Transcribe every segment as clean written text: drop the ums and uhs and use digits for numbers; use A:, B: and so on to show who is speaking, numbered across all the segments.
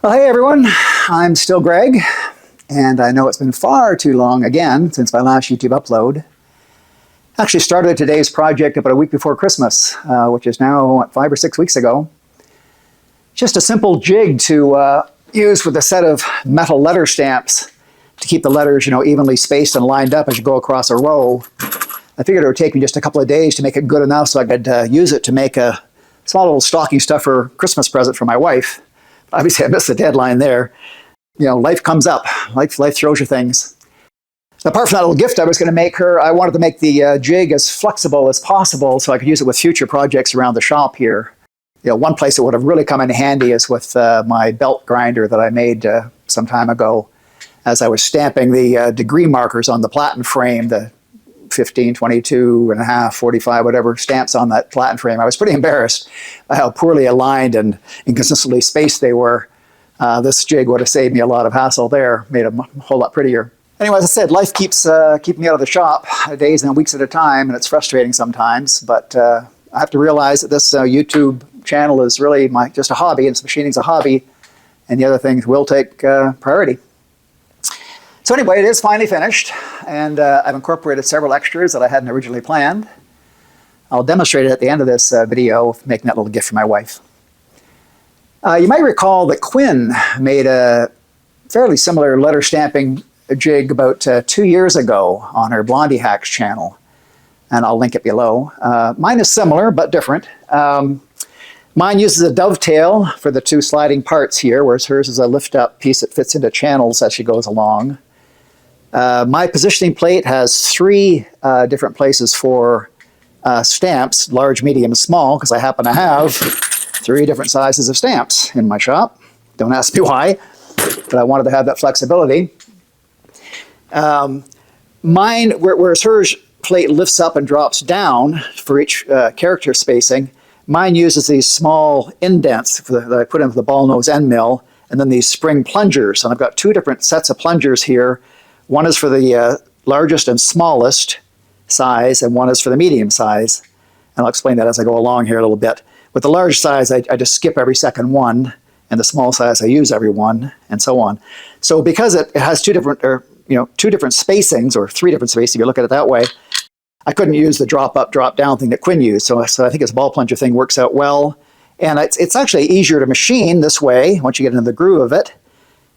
A: Well, hey everyone, I'm still Greg, and I know it's been far too long again since my last YouTube upload. Actually started today's project about a week before Christmas, which is now, what, 5 or 6 weeks ago. Just a simple jig to use with a set of metal letter stamps to keep the letters, evenly spaced and lined up as you go across a row. I figured it would take me just a couple of days to make it good enough so I could use it to make a small little stocking stuffer Christmas present for my wife. Obviously, I missed the deadline there. Life comes up. Life throws you things. Apart from that little gift I was going to make her, I wanted to make the jig as flexible as possible so I could use it with future projects around the shop here. One place it would have really come in handy is with my belt grinder that I made some time ago as I was stamping the degree markers on the platen frame, the 15, 22 and a half, 45, whatever stamps on that platen frame. I was pretty embarrassed by how poorly aligned and inconsistently spaced they were. This jig would have saved me a lot of hassle there, made it a whole lot prettier. Anyway, as I said, life keeps keeping me out of the shop days and weeks at a time, and it's frustrating sometimes, but I have to realize that this YouTube channel is really just a hobby, and machining's a hobby, and the other things will take priority. So anyway, it is finally finished, and I've incorporated several extras that I hadn't originally planned. I'll demonstrate it at the end of this video, making that little gift for my wife. You might recall that Quinn made a fairly similar letter stamping jig about 2 years ago on her Blondie Hacks channel, and I'll link it below. Mine is similar, but different. Mine uses a dovetail for the two sliding parts here, whereas hers is a lift-up piece that fits into channels as she goes along. My positioning plate has 3 different places for stamps, large, medium, small, because I happen to have 3 different sizes of stamps in my shop. Don't ask me why, but I wanted to have that flexibility. Mine, whereas hers plate lifts up and drops down for each character spacing, mine uses these small indents that I put into the ball nose end mill, and then these spring plungers. And I've got 2 different sets of plungers here. One is for the largest and smallest size, and one is for the medium size. And I'll explain that as I go along here a little bit. With the large size, I just skip every second one, and the small size, I use every one, and so on. So because it has 2 different, 2 different spacings, or 3 different spacings, if you look at it that way, I couldn't use the drop up, drop down thing that Quinn used. So I think this ball plunger thing works out well. And it's actually easier to machine this way once you get into the groove of it,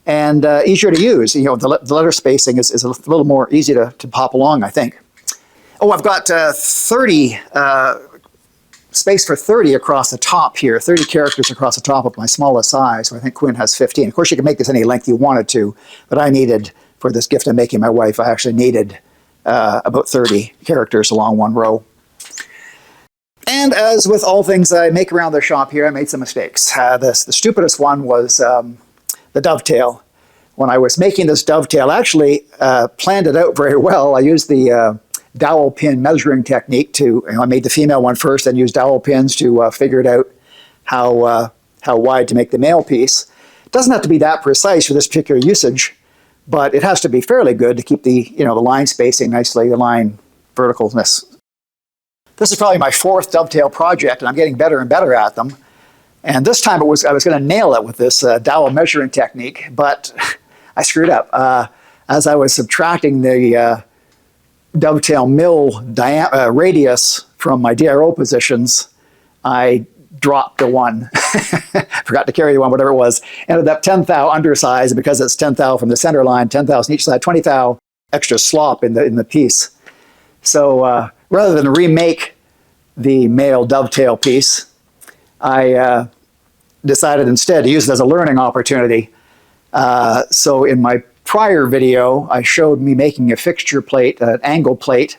A: and easier to use. The letter spacing is a little more easy to pop along, I think. Oh, I've got 30, space for 30 across the top here, 30 characters across the top of my smallest size. So I think Quinn has 15. Of course, you can make this any length you wanted to, but I needed, for this gift I'm making my wife, I actually needed about 30 characters along one row. And as with all things I make around the shop here, I made some mistakes. The stupidest one was the dovetail. When I was making this dovetail, I actually planned it out very well. I used the dowel pin measuring technique to, I made the female one first, then used dowel pins to figure it out how wide to make the male piece. It doesn't have to be that precise for this particular usage, but it has to be fairly good to keep the, the line spacing nicely, the line verticalness. This is probably my 4th dovetail project, and I'm getting better and better at them. And this time I was going to nail it with this dowel measuring technique, but I screwed up. As I was subtracting the dovetail mill radius from my DRO positions, I dropped the 1. Forgot to carry the 1, whatever it was. Ended up 10 thou undersize, because it's 10 thou from the center line, 10 thou on each side, 20 thou extra slop in the piece. So rather than remake the male dovetail piece, I decided instead to use it as a learning opportunity. So in my prior video, I showed me making a fixture plate, an angle plate,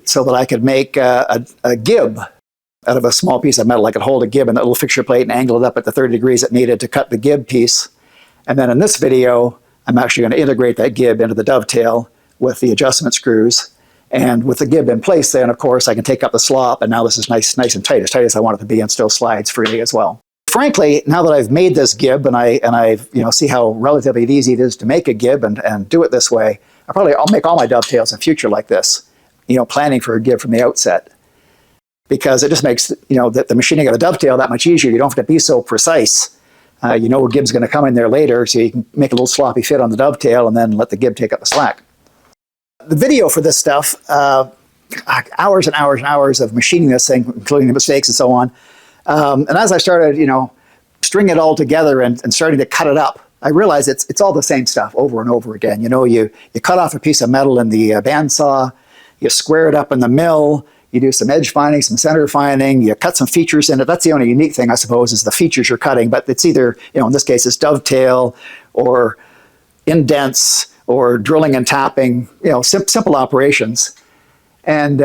A: so that I could make a gib out of a small piece of metal. I could hold a gib in that little fixture plate and angle it up at the 30 degrees it needed to cut the gib piece. And then in this video, I'm actually going to integrate that gib into the dovetail with the adjustment screws. And with the gib in place, then of course I can take up the slop, and now this is nice and tight as I want it to be, and still slides freely as well. Frankly, now that I've made this gib and I see how relatively easy it is to make a gib and do it this way, I'll make all my dovetails in future like this, planning for a gib from the outset. because it just makes the machining of the dovetail that much easier. You don't have to be so precise You know a gib's going to come in there later, so you can make a little sloppy fit on the dovetail and then let the gib take up the slack. The video for this stuff, hours and hours and hours of machining this thing, including the mistakes and so on. And as I started, string it all together and starting to cut it up, I realized it's all the same stuff over and over again. You cut off a piece of metal in the bandsaw, you square it up in the mill, you do some edge finding, some center finding, you cut some features in it. That's the only unique thing, I suppose, is the features you're cutting. But it's either, in this case, it's dovetail or indents or drilling and tapping, simple operations. And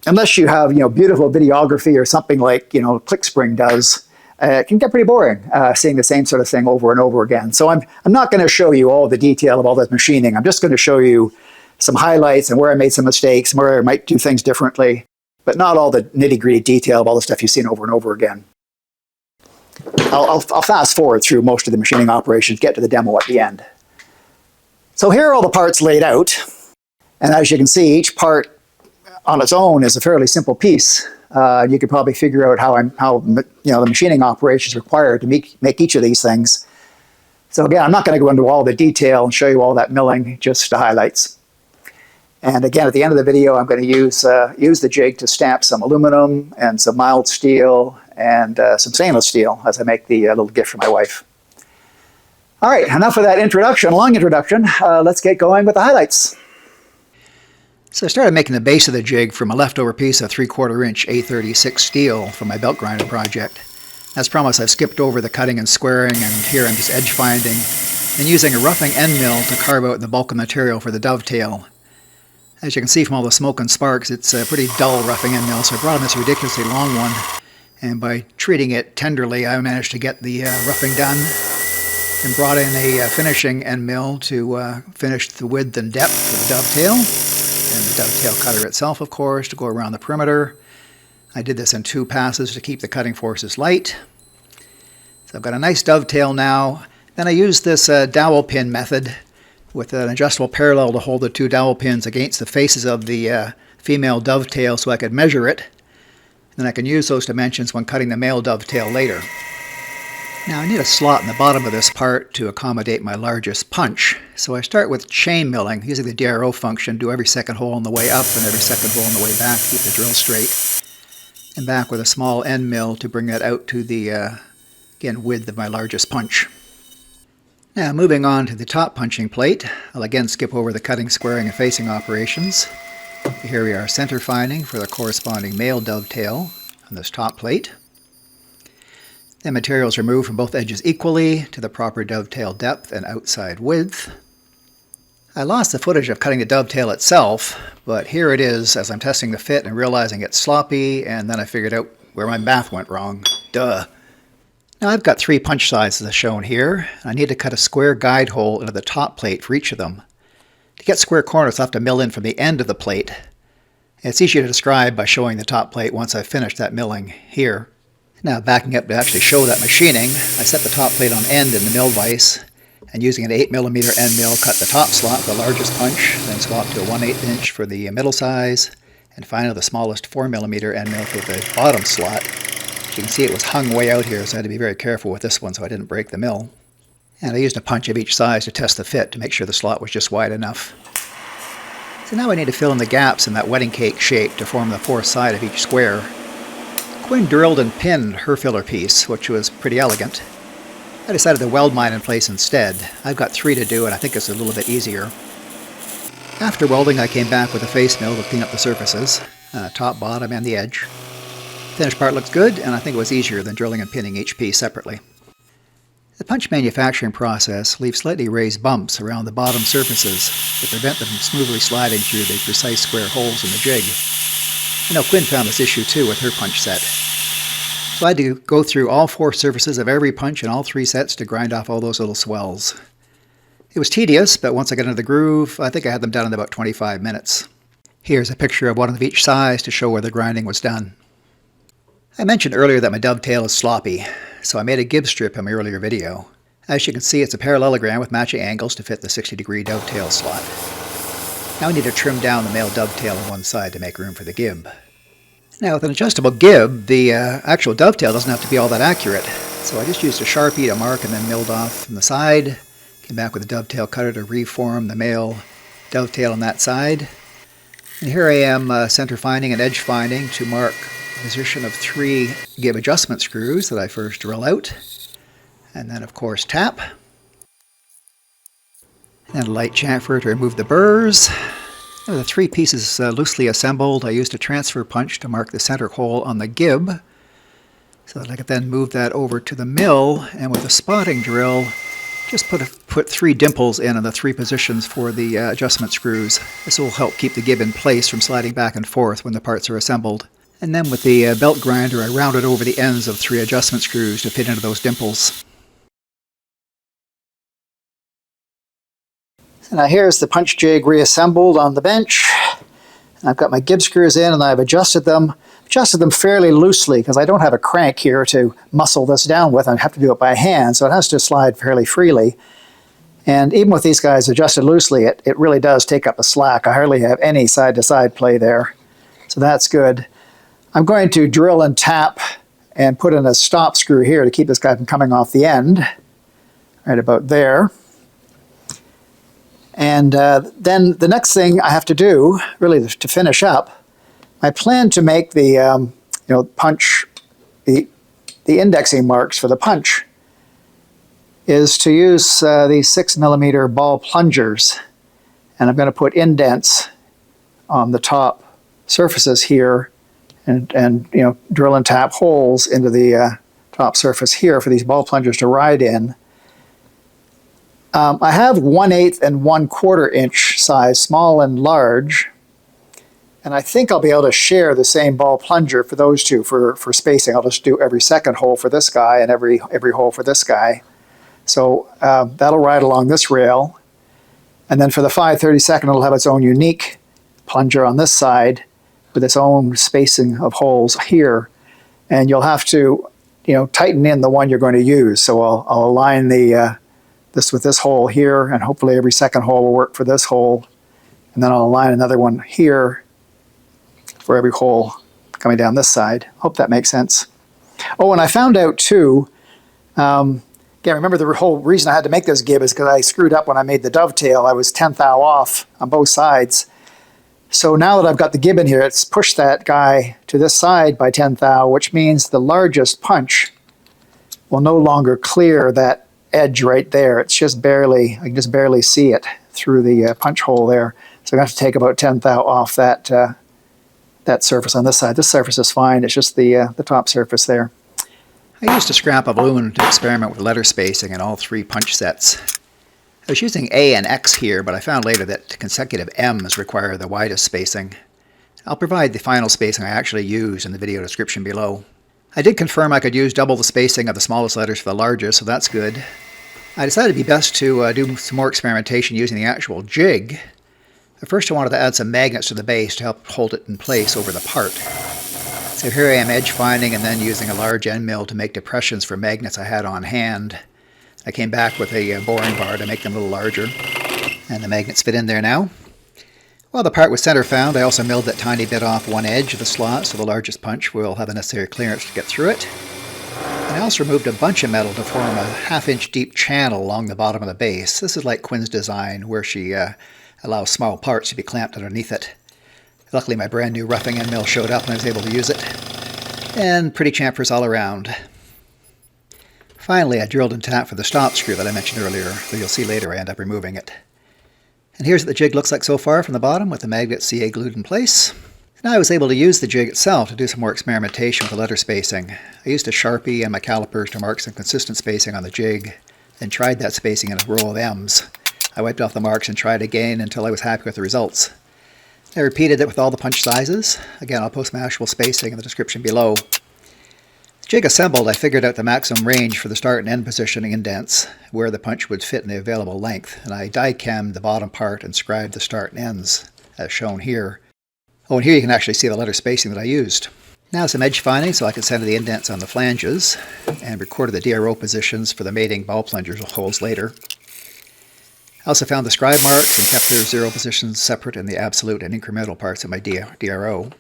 A: unless you have, beautiful videography or something like, ClickSpring does, it can get pretty boring seeing the same sort of thing over and over again. So I'm not going to show you all the detail of all that machining. I'm just going to show you some highlights and where I made some mistakes and where I might do things differently, but not all the nitty-gritty detail of all the stuff you've seen over and over again. I'll fast forward through most of the machining operations, get to the demo at the end. So here are all the parts laid out. And as you can see, each part on its own is a fairly simple piece. You could probably figure out how the machining operation is required to make each of these things. So again, I'm not going to go into all the detail and show you all that milling, just the highlights. And again, at the end of the video, I'm going to use the jig to stamp some aluminum and some mild steel and some stainless steel as I make the little gift for my wife. All right, enough of that introduction, long introduction. Let's get going with the highlights. So I started making the base of the jig from a leftover piece of 3/4 inch A36 steel for my belt grinder project. As promised, I've skipped over the cutting and squaring, and here I'm just edge finding and using a roughing end mill to carve out the bulk of material for the dovetail. As you can see from all the smoke and sparks, it's a pretty dull roughing end mill, so I brought in this ridiculously long one, and by treating it tenderly, I managed to get the roughing done, and brought in a finishing end mill to finish the width and depth of the dovetail, and the dovetail cutter itself, of course, to go around the perimeter. I did this in 2 passes to keep the cutting forces light. So I've got a nice dovetail now. Then I used this dowel pin method with an adjustable parallel to hold the 2 dowel pins against the faces of the female dovetail so I could measure it. Then I can use those dimensions when cutting the male dovetail later. Now I need a slot in the bottom of this part to accommodate my largest punch. So I start with chain milling, using the DRO function, do every second hole on the way up and every second hole on the way back to keep the drill straight. And back with a small end mill to bring that out to the, again, width of my largest punch. Now moving on to the top punching plate, I'll again skip over the cutting, squaring, and facing operations. Here we are center finding for the corresponding male dovetail on this top plate. Then materials are moved from both edges equally to the proper dovetail depth and outside width. I lost the footage of cutting the dovetail itself, but here it is as I'm testing the fit and realizing it's sloppy, and then I figured out where my math went wrong. Duh. Now I've got 3 punch sizes as shown here. I need to cut a square guide hole into the top plate for each of them. To get square corners, I'll have to mill in from the end of the plate. It's easier to describe by showing the top plate once I've finished that milling here. Now backing up to actually show that machining, I set the top plate on end in the mill vise, and using an 8mm end mill, cut the top slot for the largest punch, then swap to a 1/8 inch for the middle size, and finally the smallest 4mm end mill for the bottom slot. As you can see, it was hung way out here, so I had to be very careful with this one so I didn't break the mill. And I used a punch of each size to test the fit to make sure the slot was just wide enough. So now I need to fill in the gaps in that wedding cake shape to form the 4th side of each square. Quinn drilled and pinned her filler piece, which was pretty elegant. I decided to weld mine in place instead. I've got 3 to do, and I think it's a little bit easier. After welding, I came back with a face mill to clean up the surfaces, top, bottom, and the edge. The finished part looks good, and I think it was easier than drilling and pinning each piece separately. The punch manufacturing process leaves slightly raised bumps around the bottom surfaces to prevent them from smoothly sliding through the precise square holes in the jig. I know Quinn found this issue too with her punch set. So I had to go through all 4 surfaces of every punch in all 3 sets to grind off all those little swells. It was tedious, but once I got into the groove, I think I had them done in about 25 minutes. Here's a picture of one of each size to show where the grinding was done. I mentioned earlier that my dovetail is sloppy, so I made a gib strip in my earlier video. As you can see, it's a parallelogram with matching angles to fit the 60-degree dovetail slot. Now I need to trim down the male dovetail on one side to make room for the gib.
B: Now with an adjustable gib, the actual dovetail doesn't have to be all that accurate. So I just used a Sharpie to mark and then milled off from the side. Came back with a dovetail cutter to reform the male dovetail on that side. And here I am center finding and edge finding to mark the position of 3 gib adjustment screws that I first drill out. And then of course tap. And a light chamfer to remove the burrs. With the 3 pieces loosely assembled, I used a transfer punch to mark the center hole on the gib so that I could then move that over to the mill, and with a spotting drill just put 3 dimples in on the 3 positions for the adjustment screws. This will help keep the gib in place from sliding back and forth when the parts are assembled. And then with the belt grinder I rounded over the ends of 3 adjustment screws to fit into those dimples.
A: And now here's the punch jig reassembled on the bench. And I've got my gib screws in and I've adjusted them fairly loosely because I don't have a crank here to muscle this down with. I have to do it by hand, so it has to slide fairly freely. And even with these guys adjusted loosely, it really does take up the slack. I hardly have any side-to-side play there. So that's good. I'm going to drill and tap and put in a stop screw here to keep this guy from coming off the end, right about there. And then the next thing I have to do, really to finish up, I plan to make the punch, the indexing marks for the punch, is to use these 6mm ball plungers, and I'm going to put indents on the top surfaces here, and drill and tap holes into the top surface here for these ball plungers to ride in. I have 1/8 and 1/4 inch size, small and large, and I think I'll be able to share the same ball plunger for those two for spacing. I'll just do every second hole for this guy and every hole for this guy. So that'll ride along this rail, and then for the 5/32, it'll have its own unique plunger on this side with its own spacing of holes here, and you'll have to tighten in the one you're going to use. So I'll align this with this hole here, and hopefully every second hole will work for this hole, and then I'll align another one here for every hole coming down this side. Hope that makes sense. Oh, and I found out too, again, remember the whole reason I had to make this gib is because I screwed up when I made the dovetail. I was 1/10 thou off on both sides. So now that I've got the gib in here, it's pushed that guy to this side by 1/10 thou, which means the largest punch will no longer clear that edge right there. It's just barely, I can just barely see it through the punch hole there. So I'm going to have to take about 1/10 thou off that surface on this side. This surface is fine, it's just the top surface there.
B: I used a scrap of aluminum to experiment with letter spacing in all 3 punch sets. I was using A and X here, but I found later that consecutive M's require the widest spacing. I'll provide the final spacing I actually used in the video description below. I did confirm I could use double the spacing of the smallest letters for the largest, so that's good. I decided it'd be best to do some more experimentation using the actual jig. At first I wanted to add some magnets to the base to help hold it in place over the part. So here I am edge finding and then using a large end mill to make depressions for magnets I had on hand. I came back with a boring bar to make them a little larger, and the magnets fit in there now. While the part was center found, I also milled that tiny bit off one edge of the slot so the largest punch will have the necessary clearance to get through it. And I also removed a bunch of metal to form a 1/2 inch deep channel along the bottom of the base. This is like Quinn's design, where she allows small parts to be clamped underneath it. Luckily my brand new roughing end mill showed up and I was able to use it. And pretty chamfers all around. Finally I drilled and tapped for the stop screw that I mentioned earlier, though you'll see later I end up removing it. And here's what the jig looks like so far from the bottom with the magnet CA glued in place. Now I was able to use the jig itself to do some more experimentation with the letter spacing. I used a Sharpie and my calipers to mark some consistent spacing on the jig, then tried that spacing in a row of M's. I wiped off the marks and tried again until I was happy with the results. I repeated it with all the punch sizes. Again, I'll post my actual spacing in the description below. The jig assembled, I figured out the maximum range for the start and end positioning indents, where the punch would fit in the available length, and I die-cammed the bottom part and scribed the start and ends, as shown here. Oh, and here you can actually see the letter spacing that I used. Now some edge finding so I can center the indents on the flanges, and recorded the DRO positions for the mating ball plungers holes later. I also found the scribe marks and kept their 0 positions separate in the absolute and incremental parts of my DRO.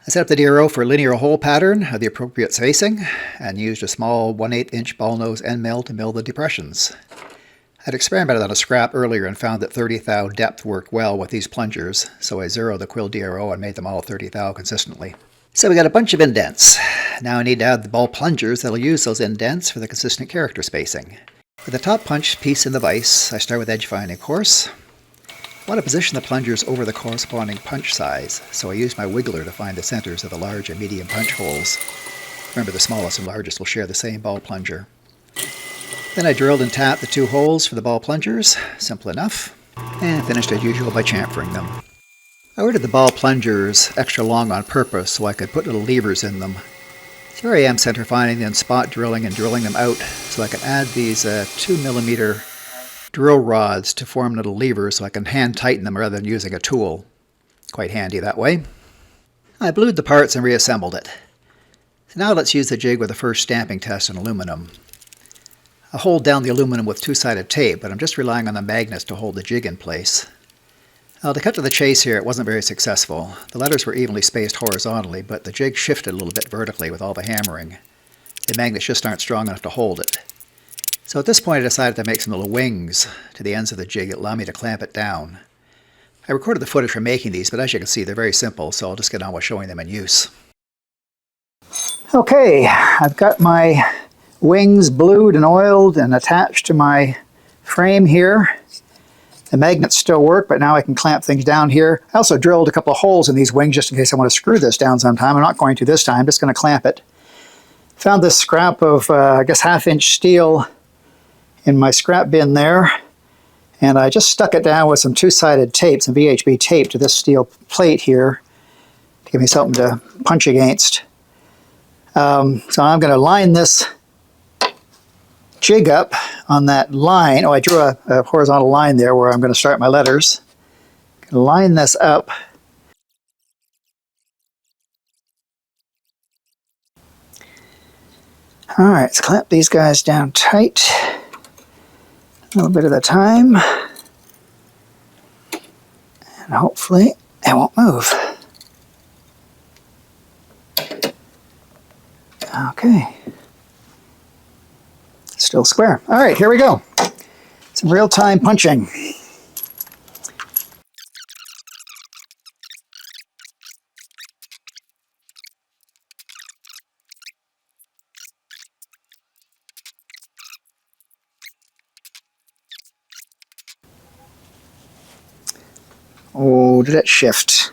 B: I set up the DRO for a linear hole pattern of the appropriate spacing and used a small 1/8 inch ball nose end mill to mill the depressions. I'd experimented on a scrap earlier and found that 30 thou depth worked well with these plungers, so I zeroed the quill DRO and made them all 30 thou consistently. So we got a bunch of indents. Now I need to add the ball plungers that'll use those indents for the consistent character spacing. For the top punch piece in the vise, I start with edge finding, of course. I want to position the plungers over the corresponding punch size, so I use my wiggler to find the centers of the large and medium punch holes. Remember, the smallest and largest will share the same ball plunger. Then I drilled and tapped the two holes for the ball plungers, simple enough, and finished as usual by chamfering them. I ordered the ball plungers extra long on purpose so I could put little levers in them. So here I am center finding and spot drilling and drilling them out so I can add these 2mm drill rods to form little levers so I can hand tighten them rather than using a tool. Quite handy that way. I blued the parts and reassembled it. So now let's use the jig with the first stamping test in aluminum. I'll hold down the aluminum with two-sided tape, but I'm just relying on the magnets to hold the jig in place. Now, to cut to the chase here, it wasn't very successful. The letters were evenly spaced horizontally, but the jig shifted a little bit vertically with all the hammering. The magnets just aren't strong enough to hold it. So at this point I decided to make some little wings to the ends of the jig that allow me to clamp it down. I recorded the footage for making these, but as you can see they're very simple, so I'll just get on with showing them in use.
A: Okay, I've got my wings blued and oiled and attached to my frame here. The magnets still work, but now I can clamp things down here. I also drilled a couple of holes in these wings just in case I want to screw this down sometime. I'm not going to this time, I'm just going to clamp it. Found this scrap of, I guess, 1/2 inch steel in my scrap bin there, and I just stuck it down with some two-sided tape, some VHB tape to this steel plate here to give me something to punch against. So I'm going to line this jig up on that line. Oh, I drew a horizontal line there where I'm going to start my letters. Line this up. All right, let's clamp these guys down tight. A little bit at a time. And hopefully it won't move. Okay. Still square. All right, here we go. Some real-time punching. Oh, did it shift?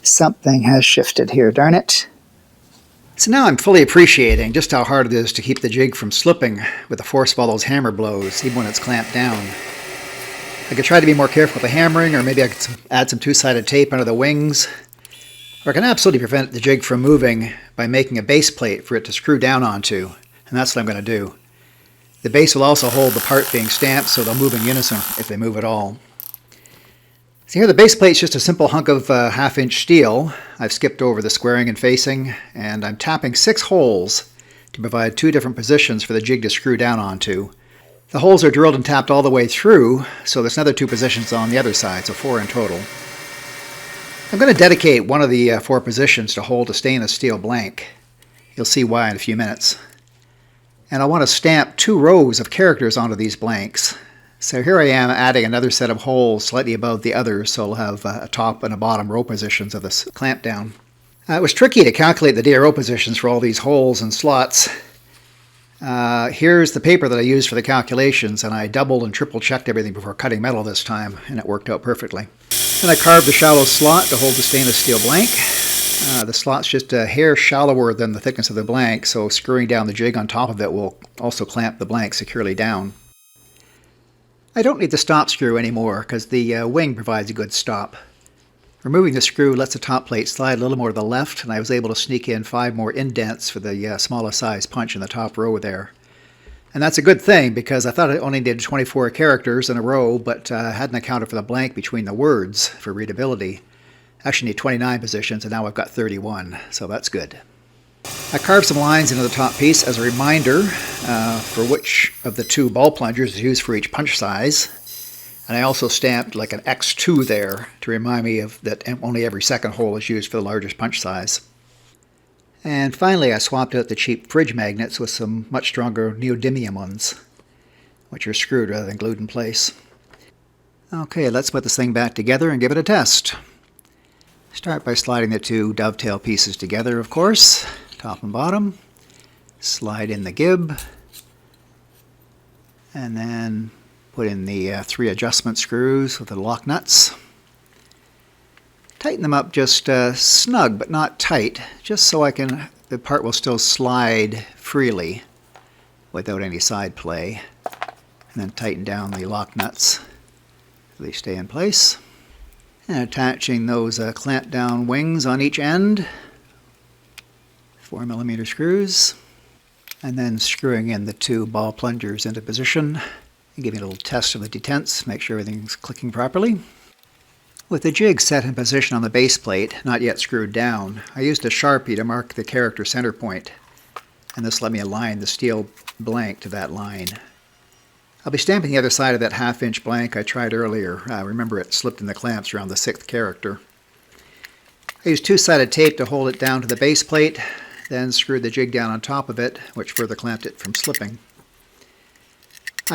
A: Something has shifted here, darn it.
B: So now I'm fully appreciating just how hard it is to keep the jig from slipping with the force of all those hammer blows, even when it's clamped down. I could try to be more careful with the hammering, or maybe I could add some two-sided tape under the wings. Or I can absolutely prevent the jig from moving by making a base plate for it to screw down onto, and that's what I'm going to do. The base will also hold the part being stamped, so they'll move in unison if they move at all. So here the base plate's just a simple hunk of 1/2 inch steel. I've skipped over the squaring and facing, and I'm tapping 6 holes to provide 2 different positions for the jig to screw down onto. The holes are drilled and tapped all the way through, so there's another 2 positions on the other side, so 4 in total. I'm going to dedicate one of the 4 positions to hold a stainless steel blank. You'll see why in a few minutes. And I want to stamp 2 rows of characters onto these blanks. So here I am adding another set of holes slightly above the others, so I'll have a top and a bottom row positions of this clamp down. It was tricky to calculate the DRO positions for all these holes and slots. Here's the paper that I used for the calculations, and I doubled and triple checked everything before cutting metal this time, and it worked out perfectly. Then I carved a shallow slot to hold the stainless steel blank. The slot's just a hair shallower than the thickness of the blank, so screwing down the jig on top of it will also clamp the blank securely down. I don't need the stop screw anymore because the wing provides a good stop. Removing the screw lets the top plate slide a little more to the left, and I was able to sneak in 5 more indents for the smallest size punch in the top row there. And that's a good thing because I thought I only needed 24 characters in a row, but hadn't accounted for the blank between the words for readability. I actually need 29 positions, and now I've got 31, so that's good. I carved some lines into the top piece as a reminder for which of the 2 ball plungers is used for each punch size. And I also stamped like an X2 there to remind me of that only every second hole is used for the largest punch size. And finally, I swapped out the cheap fridge magnets with some much stronger neodymium ones, which are screwed rather than glued in place. Okay, let's put this thing back together and give it a test. Start by sliding the two dovetail pieces together, of course, top and bottom. Slide in the gib, and then put in the 3 adjustment screws with the lock nuts. Tighten them up just snug but not tight, just so the part will still slide freely without any side play. And then tighten down the lock nuts so they stay in place. And attaching those clamp down wings on each end, 4mm screws. And then screwing in the 2 ball plungers into position and giving a little test of the detents, make sure everything's clicking properly. With the jig set in position on the base plate, not yet screwed down, I used a Sharpie to mark the character center point, and this let me align the steel blank to that line. I'll be stamping the other side of that 1/2-inch blank I tried earlier. Remember, it slipped in the clamps around the 6th character. I used 2-sided tape to hold it down to the base plate, then screwed the jig down on top of it, which further clamped it from slipping.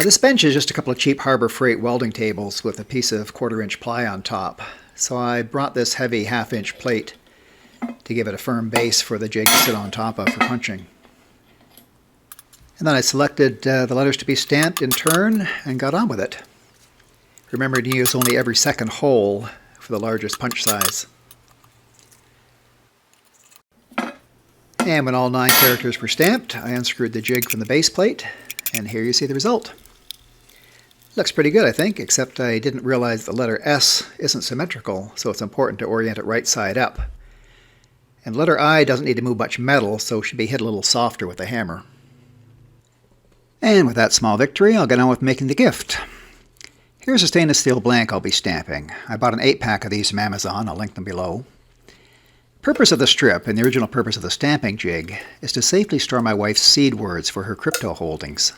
B: This bench is just a couple of cheap Harbor Freight welding tables with a piece of 1/4-inch ply on top, so I brought this heavy 1/2-inch plate to give it a firm base for the jig to sit on top of for punching. And then I selected the letters to be stamped in turn and got on with it. Remember to use only every second hole for the largest punch size. And when all 9 characters were stamped, I unscrewed the jig from the base plate, and here you see the result. Looks pretty good, I think, except I didn't realize the letter S isn't symmetrical, so it's important to orient it right side up. And letter I doesn't need to move much metal, so should be hit a little softer with a hammer. And with that small victory, I'll get on with making the gift. Here's a stainless steel blank I'll be stamping. I bought an 8-pack of these from Amazon, I'll link them below. The purpose of the strip, and the original purpose of the stamping jig, is to safely store my wife's seed words for her crypto holdings.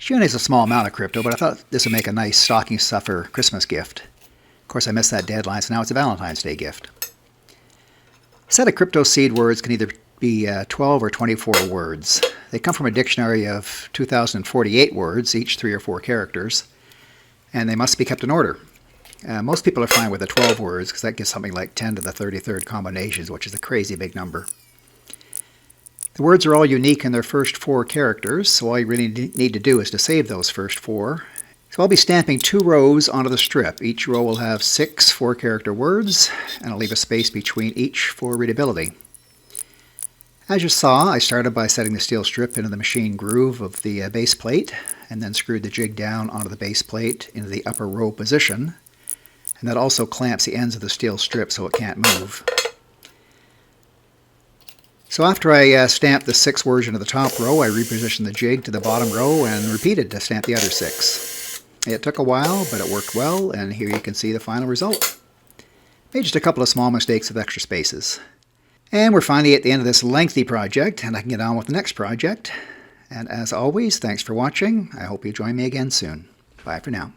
B: She only has a small amount of crypto, but I thought this would make a nice stocking stuffer Christmas gift. Of course, I missed that deadline, so now it's a Valentine's Day gift. A set of crypto seed words can either be 12 or 24 words. They come from a dictionary of 2,048 words, each 3 or 4 characters, and they must be kept in order. Most people are fine with the 12 words because that gives something like 10 to the 33rd combinations, which is a crazy big number. The words are all unique in their first 4 characters, so all you really need to do is to save those first 4. So I'll be stamping 2 rows onto the strip. Each row will have 6 4-character words, and I'll leave a space between each for readability. As you saw, I started by setting the steel strip into the machine groove of the base plate, and then screwed the jig down onto the base plate into the upper row position. And that also clamps the ends of the steel strip so it can't move. So after I stamped the 6 words into the top row, I repositioned the jig to the bottom row and repeated to stamp the other 6. It took a while, but it worked well, and here you can see the final result. Made just a couple of small mistakes with extra spaces. And we're finally at the end of this lengthy project, and I can get on with the next project. And as always, thanks for watching. I hope you join me again soon. Bye for now.